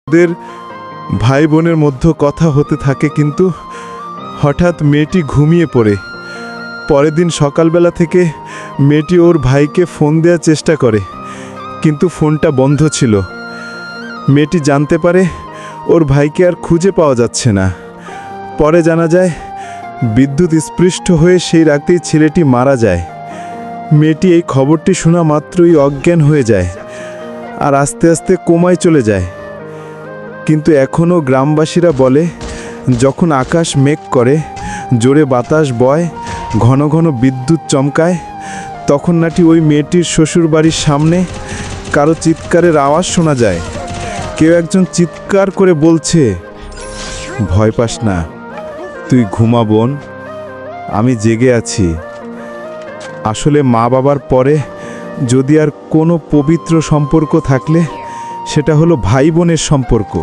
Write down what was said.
ওদের ভাই বোনের মধ্যে কথা হতে থাকে, কিন্তু হঠাৎ মেয়েটি ঘুমিয়ে পড়ে। পরের দিন সকালবেলা থেকে মেয়েটি ওর ভাইকে ফোন দেওয়ার চেষ্টা করে, কিন্তু ফোনটা বন্ধ ছিল। মেয়েটি জানতে পারে ওর ভাইকে আর খুঁজে পাওয়া যাচ্ছে না। পরে জানা যায় বিদ্যুৎ স্পৃষ্ট হয়ে সেই রাতেই ছেলেটি মারা যায়। মেয়েটি এই খবরটি শোনা মাত্রই অজ্ঞান হয়ে যায় আর আস্তে আস্তে কোমায় চলে যায়। কিন্তু এখনও গ্রামবাসীরা বলে, যখন আকাশ মেঘ করে, জোরে বাতাস বয়, ঘন ঘন বিদ্যুৎ চমকায়, তখন নাকি ওই মেয়েটির শ্বশুরবাড়ির সামনে কারো চিৎকারের আওয়াজ শোনা যায়। কেউ একজন চিৎকার করে বলছে, ভয় পাস না, তুই ঘুমা বোন, আমি জেগে আছি। আসলে মা বাবার পরে যদি আর কোনো পবিত্র সম্পর্ক থাকলে সেটা হলো ভাই বোনের সম্পর্ক।